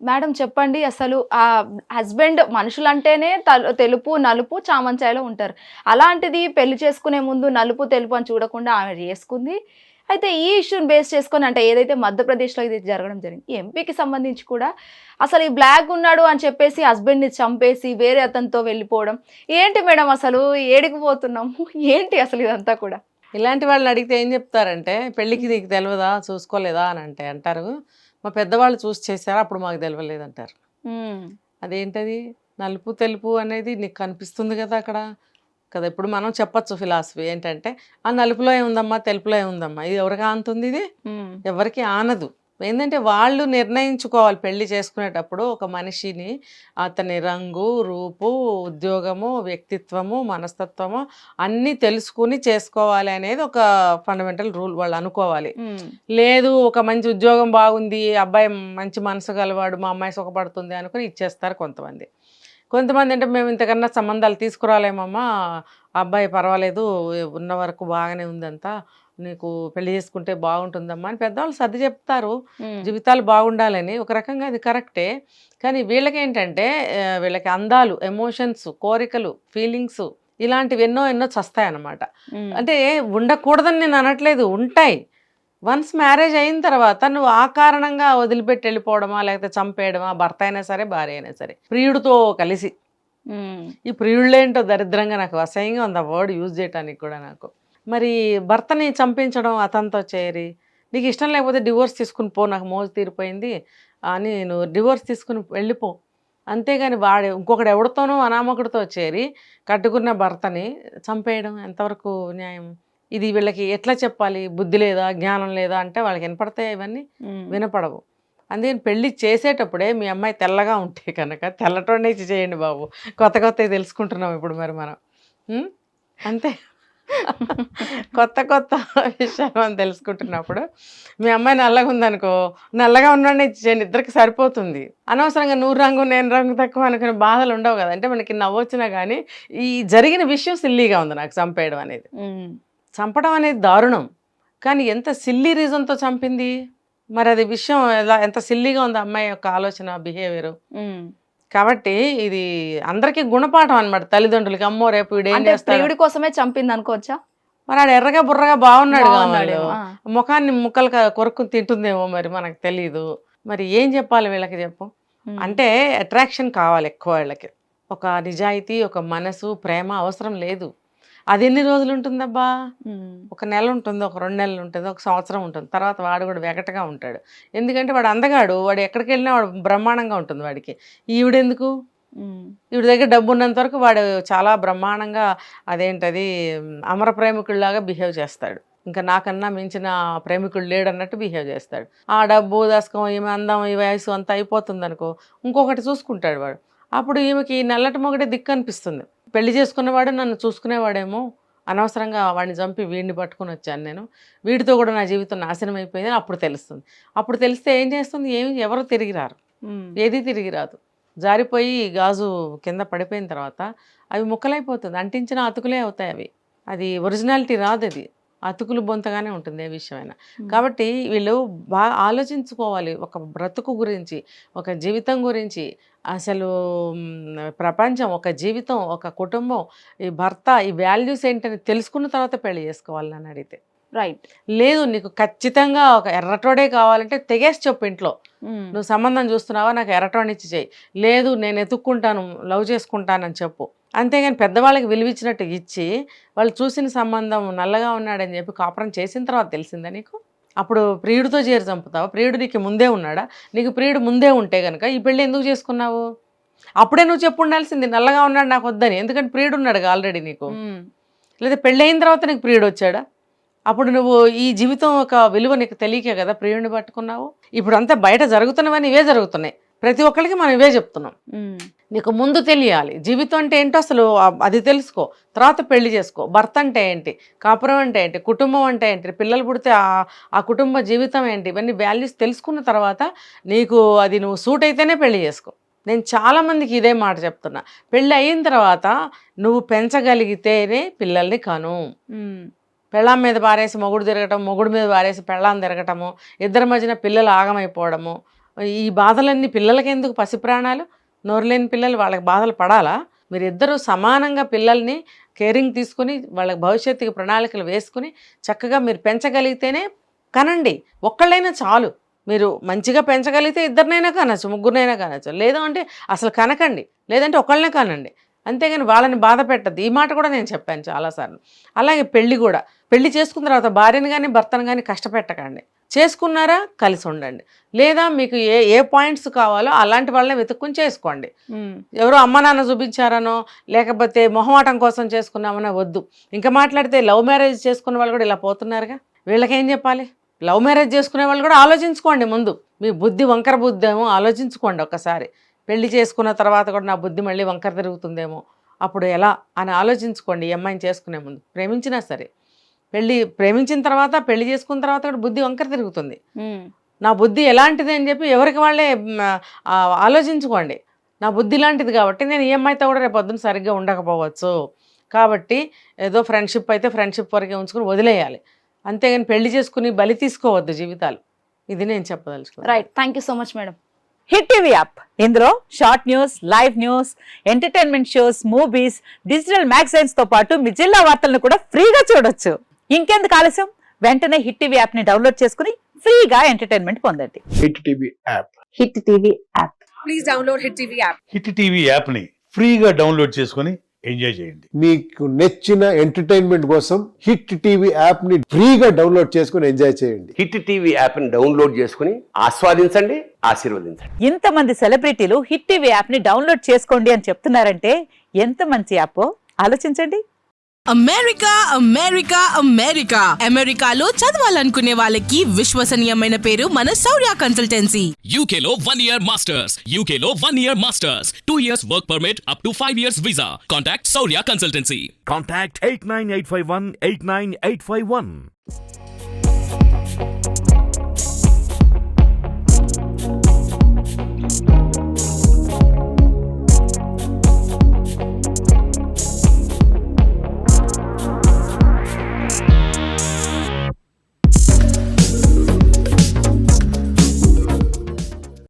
Madam చెప్పండి అసలు husband మనుషులంటేనే తెలుపు, నలుపు, చామంచాయలో ఉంటారు. అలాంటిది పెళ్లి చేసుకునే ముందు నలుపు, తెలుపు అని చూడకుండా ఆమె చేసుకుంది. అయితే ఈ ఇష్యూని బేస్ చేసుకొని అంటే ఏదైతే మధ్యప్రదేశ్‌లో ఇది జరగడం జరిగింది. ఈ ఎంపీకి సంబంధించి కూడా అసలు ఈ బ్లాక్ ఉన్నాడు అని చెప్పేసి హస్బెండ్‌ని చంపేసి వేరే అతనితో వెళ్ళిపోవడం. ఏంటి మేడం అసలు ఏడికి పోతున్నాము? ఏంటి అసలు ఇదంతా కూడా? ఇలాంటి వాళ్ళని అడిగితే ఏం చెప్తారంటే, పెళ్ళికి నీకు తెలవదా, చూసుకోలేదా అని అంటారు. మా పెద్దవాళ్ళు చూసి చేశారు, అప్పుడు మాకు తెలవలేదంటారు. హ్మ్. అదేంటది? నలుపు, తెలుపు అనేది నీకు కనిపిస్తుంది కదా అక్కడ. కదా ఇప్పుడు మనం చెప్పొచ్చు ఫిలాసఫీ ఏంటంటే, ఆ నలుపులో ఏముందమ్మా, తెలుపులో ఏముందమ్మా, ఇది ఎవరికి ఆనుతుంది ఇది? హ్మ్. ఎవరికి ఆనదు. ఏంటంటే వాళ్ళు నిర్ణయించుకోవాలి పెళ్లి చేసుకునేటప్పుడు ఒక మనిషిని అతని రంగు, రూపు, ఉద్యోగము, వ్యక్తిత్వము, మనస్తత్వము అన్నీ తెలుసుకుని చేసుకోవాలి అనేది ఒక ఫండమెంటల్ రూల్ వాళ్ళు అనుకోవాలి. హ్మ్. లేదు ఒక మంచి ఉద్యోగం బాగుంది, అబ్బాయి మంచి మనసు గలవాడు, మా అమ్మాయి సుఖపడుతుంది అనుకుని ఇచ్చేస్తారు కొంతమంది. కొంతమంది అంటే మేము ఇంతకన్నా సంబంధాలు తీసుకురాలేమమ్మా, అబ్బాయి పర్వాలేదు, ఉన్న వరకు బాగానే ఉందంతా, నీకు పెళ్లి చేసుకుంటే బాగుంటుందమ్మా అని పెద్దవాళ్ళు సర్ది చెప్తారు. హ్మ్. జీవితాలు బాగుండాలని ఒక రకంగా అది కరెక్టే. కానీ వీళ్ళకేంటంటే వీళ్ళకి అందాలు, ఎమోషన్స్, కోరికలు, ఫీలింగ్స్ ఇలాంటివి ఎన్నో ఎన్నో చస్తాయన్నమాట. హ్మ్. అంటే ఉండకూడదని నేను అనట్లేదు, ఉంటాయి. వన్స్ మ్యారేజ్ అయిన తర్వాత నువ్వు ఆ కారణంగా వదిలిపెట్టి వెళ్ళిపోవడమా, లేకపోతే చంపేయడమా, భర్త అయినా సరే భార్య అయినా సరే ప్రియుడితో కలిసి. హ్మ్. ఈ ప్రియుళ్ళేంటో దరిద్రంగా నాకు అసహ్యంగా ఉంది ఆ వర్డ్ యూజ్ చేయడానికి కూడా నాకు. మరి భర్తని చంపించడం అతనితో చేరి, నీకు ఇష్టం లేకపోతే డివోర్స్ తీసుకుని పో, నాకు మోజు తీరిపోయింది అని నువ్వు డివోర్స్ తీసుకుని వెళ్ళిపో. అంతేగాని వాడు ఇంకొకడు ఎవడితోనో అనామకుడితో చేరి కట్టుకున్న భర్తని చంపేయడం ఎంతవరకు న్యాయం? ఇది వీళ్ళకి ఎట్లా చెప్పాలి? బుద్ధి లేదా, జ్ఞానం లేదా అంటే వాళ్ళకి వినపడతాయి ఇవన్నీ? హ్మ్. వినపడవు. అందుకని పెళ్లి చేసేటప్పుడే మీ అమ్మాయి తెల్లగా ఉంటే కనుక తెల్లటోనే చేయండి బాబు. కొత్త కొత్తవి తెలుసుకుంటున్నాం ఇప్పుడు మరి మనం. ఉం? అంతే. కొత్త కొత్త విషయాలు మనం తెలుసుకుంటున్నప్పుడు మీ అమ్మాయి నల్లగా ఉందనుకో, నల్లగా ఉన్నోడిని చేయండి, ఇద్దరికి సరిపోతుంది. అనవసరంగా నువ్వు రంగు నేను రంగు తక్కువ అనుకునే బాధలు ఉండవు కదా. అంటే మనకి నవ్వొచ్చినా కానీ ఈ జరిగిన విషయం సిల్లీగా ఉంది నాకు చంపేయడం అనేది. హ్మ్. చంపడం అనేది దారుణం. కానీ ఎంత సిల్లీ రీజన్‌తో చంపింది? మరి అది విషయం ఎంత సిల్లీగా ఉంది ఆ అమ్మాయి యొక్క ఆలోచన, బిహేవియరు. హ్మ్. కాబట్టి ఇది అందరికీ గుణపాఠం అన్నమాట తల్లిదండ్రులకి. అమ్మో! రేపు వీడేం అంటే చేస్తాడో. ప్రియుడి కోసమే చంపిందనుకోవచ్చా? మరి ఆడు ఎర్రగా బుర్రగా బాగున్నాడుగా వాళ్ళు. బావున్నాడేమో. ఆ! ముఖాన్ని ముక్కలు కొరుక్కుని తింటుందేమో మరి మనకు తెలీదు. మరి ఏం చెప్పాలి వీళ్ళకి చెప్పు? హ్మ్. అంటే అట్రాక్షన్ కావాలి ఎక్కువ వీళ్ళకి. ఒక నిజాయితీ, ఒక మనసు, ప్రేమ అవసరం లేదు. అది ఎన్ని రోజులు ఉంటుందబ్బా? హ్మ్. ఒక నెల ఉంటుంది, ఒక 2 నెలలు ఉంటుంది, ఒక సంవత్సరం ఉంటుంది. తర్వాత వాడు కూడా వెగటగా ఉంటాడు. ఎందుకంటే వాడు అందగాడు. వాడు ఎక్కడికెళ్ళినా వాడు బ్రహ్మాండంగా ఉంటుంది వాడికి. ఈవిడెందుకు? హ్మ్. ఈవిడ దగ్గర డబ్బు ఉన్నంత వరకు వాడు చాలా బ్రహ్మాండంగా అదేంటది అమర ప్రేమికుడిలాగా బిహేవ్ చేస్తాడు. ఇంకా నాకన్నా మించిన ప్రేమికుడు లేడన్నట్టు బిహేవ్ చేస్తాడు. ఆ డబ్బు దశకం, ఈమె అందం, ఈ వయసు అంతా అయిపోతుందనుకో, ఇంకొకటి చూసుకుంటాడు వాడు. అప్పుడు ఈమెకి నల్లటి మొగుడే దిక్కు అనిపిస్తుంది. పెళ్లి చేసుకున్నవాడు నన్ను చూసుకునేవాడేమో, అనవసరంగా వాడిని చంపి వీడిని పట్టుకొని వచ్చాను నేను, వీడితో కూడా నా జీవితం నాశనం అయిపోయింది అని అప్పుడు తెలుస్తుంది. అప్పుడు తెలిస్తే ఏం చేస్తుంది? ఎవరు తిరిగి రారు. హ్మ్. ఏది తిరిగి రాదు. జారిపోయి గాజు కింద పడిపోయిన తర్వాత అవి ముక్కలైపోతుంది. అంటించిన అతుకులే అవుతాయి అవి. అది ఒరిజినాలిటీ రాదు అది. అతుకులు బొంతగానే ఉంటుంది ఏ విషయమైనా. హ్మ్. కాబట్టి వీళ్ళు బాగా ఆలోచించుకోవాలి. ఒక బ్రతుకు గురించి, ఒక జీవితం గురించి, అసలు ప్రపంచం, ఒక జీవితం, ఒక కుటుంబం, ఈ భర్త, ఈ వాల్యూస్ ఏంటని తెలుసుకున్న తర్వాత పెళ్లి చేసుకోవాలి నన్ను అడిగితే. రైట్. లేదు నీకు ఖచ్చితంగా ఒక ఎర్రటోడే కావాలంటే తెగేసి చెప్పు ఇంట్లో. హ్మ్. నువ్వు సంబంధం చూస్తున్నావా, నాకు ఎర్రటోనిచ్చి చెయ్యి. లేదు నేను ఎతుక్కుంటాను, లవ్ చేసుకుంటానని చెప్పు. అంతేగాని పెద్దవాళ్ళకి విలువిచ్చినట్టు ఇచ్చి, వాళ్ళు చూసిన సంబంధం నల్లగా ఉన్నాడని చెప్పి కాపురం చేసిన తర్వాత తెలిసిందా నీకు? అప్పుడు ప్రియుడితో చేరి చంపుతావా? ప్రియుడు నీకు ముందే ఉన్నాడా? నీకు ప్రియుడు ముందే ఉంటే గనక ఈ పెళ్ళి ఎందుకు చేసుకున్నావు? అప్పుడే నువ్వు చెప్పు ఉండాల్సింది, నల్లగా ఉన్నాడు నాకు వద్దని. ఎందుకంటే ప్రియుడు ఉన్నాడుగా ఆల్రెడీ నీకు. హ్మ్. లేదా పెళ్ళయిన తర్వాత నీకు ప్రియుడు వచ్చాడా? అప్పుడు నువ్వు ఈ జీవితం ఒక విలువ నీకు తెలియకే కదా ప్రియుడిని పట్టుకున్నావు. ఇప్పుడు అంతా బయట జరుగుతున్నవన్నీ ఇవే జరుగుతున్నాయి. ప్రతి ఒక్కరికి మనం ఇవే చెప్తున్నాం. హ్మ్. నీకు ముందు తెలియాలి జీవితం అంటే ఏంటో అసలు అది తెలుసుకో. తర్వాత పెళ్లి చేసుకో. భర్త అంటే ఏంటి, కాపురం అంటే ఏంటి, కుటుంబం అంటే ఏంటి, పిల్లలు పుడితే ఆ కుటుంబ జీవితం ఏంటి, ఇవన్నీ వాల్యూస్ తెలుసుకున్న తర్వాత నీకు అది నువ్వు సూట్ అయితేనే పెళ్లి చేసుకో. నేను చాలామందికి ఇదే మాట చెప్తున్నా. పెళ్ళి అయిన తర్వాత నువ్వు పెంచగలిగితేనే పిల్లల్ని కను. హ్మ్. పెళ్ళాం మీద పారేసి మొగుడు తిరగటం, మొగుడు మీద పారేసి పెళ్ళాం తిరగటము, ఇద్దరి మధ్యన పిల్లలు ఆగమైపోవడము, ఈ బాధలన్నీ పిల్లలకి ఎందుకు? పసి ప్రాణాలు, నోరులేని పిల్లలు వాళ్ళకి బాధలు పడాలా? మీరిద్దరూ సమానంగా పిల్లల్ని కేరింగ్ తీసుకుని వాళ్ళకి భవిష్యత్తుకి ప్రణాళికలు వేసుకుని చక్కగా మీరు పెంచగలిగితేనే కనండి. ఒక్కళ్ళైనా చాలు. మీరు మంచిగా పెంచగలిగితే ఇద్దరినైనా కనచ్చు, ముగ్గురినైనా కనచ్చు. లేదు అంటే అసలు కనకండి, లేదంటే ఒకళ్ళనే కనండి. అంతేగాని వాళ్ళని బాధ పెట్టద్దు. ఈ మాట కూడా నేను చెప్పాను చాలాసార్లు. అలాగే పెళ్ళి కూడా, పెళ్లి చేసుకున్న తర్వాత భార్యను కానీ భర్తను కానీ కష్టపెట్టకండి. చేసుకున్నారా కలిసి ఉండండి. లేదా మీకు ఏ పాయింట్స్ కావాలో అలాంటి వాళ్ళని వెతుక్కుని చేసుకోండి. ఎవరో అమ్మ నాన్న చూపించారనో లేకపోతే మొహమాటం కోసం చేసుకున్నామనో వద్దు. ఇంకా మాట్లాడితే లవ్ మ్యారేజ్ చేసుకున్న వాళ్ళు కూడా ఇలా పోతున్నారుగా, వీళ్ళకేం చెప్పాలి? లవ్ మ్యారేజ్ చేసుకునే వాళ్ళు కూడా ఆలోచించుకోండి ముందు. మీ బుద్ధి వంకర బుద్ధి ఏమో ఆలోచించుకోండి ఒక్కసారి. పెళ్లి చేసుకున్న తర్వాత కూడా నా బుద్ధి మళ్ళీ వంకర తిరుగుతుందేమో, అప్పుడు ఎలా అని ఆలోచించుకోండి. ఈ అమ్మాయిని చేసుకునే ముందు, ప్రేమించినా సరే. ప్రేమించిన తర్వాత పెళ్లి చేసుకున్న తర్వాత కూడా బుద్ధి వంకర తిరుగుతుంది. నా బుద్ధి ఎలాంటిది అని చెప్పి ఎవరికి వాళ్ళే ఆలోచించుకోండి. నా బుద్ధి ఇలాంటిది కాబట్టి నేను ఈ అమ్మాయితో కూడా రేపు పొద్దున సరిగ్గా ఉండకపోవచ్చు. కాబట్టి ఏదో ఫ్రెండ్షిప్ అయితే ఫ్రెండ్షిప్ వరకే ఉంచుకుని వదిలేయాలి. అంతేగాని పెళ్లి చేసుకుని బలి తీసుకోవద్దు జీవితాలు. ఇది నేను చెప్పదలుచుకున్నాను. Right, thank you so much madam. Hit TV app, ఇందులో short news, live news, entertainment shows, movies, digital magazines తో పాటు మీ జిల్లా వార్తలను కూడా ఫ్రీగా చూడొచ్చు. ఇంకెందుకు ఆలస్యం, వెంటనే హిట్ టీవీ యాప్ ని డౌన్లోడ్ చేసుకుని ఫ్రీగా ఎంటర్టైన్మెంట్ పొందండి. Hit TV app. Hit TV app. Please download hit TV app. Hit TV యాప్ని ఫ్రీగా డౌన్లోడ్ చేసుకొని ఎంజాయ్ చేయండి. మీకు నచ్చిన ఎంటర్టైన్మెంట్ కోసం హిట్ టీవీ యాప్ ని ఫ్రీగా డౌన్లోడ్ చేసుకుని ఎంజాయ్ చేయండి. హిట్ టీవీ యాప్ని డౌన్లోడ్ చేసుకుని ఆస్వాదించండి, ఆశీర్వదించండి. ఇంతమంది సెలబ్రిటీలు హిట్ టీవీ యాప్ ని డౌన్లోడ్ చేసుకోండి అని చెప్తున్నారంటే ఎంత మంచి యాప్ ఆలోచించండి. అమెరికా అమెరికా అమెరికా అమెరికాలో చదవాలనుకునే వాళ్ళకి విశ్వసనీయమైన పేరు మన శౌర్య కన్సల్టెన్సీ. UK లో 1 year masters. UK లో 1 year masters. 2 years work permit up to 5 years visa. Contact Saurya Consultancy. Contact 89851 89851.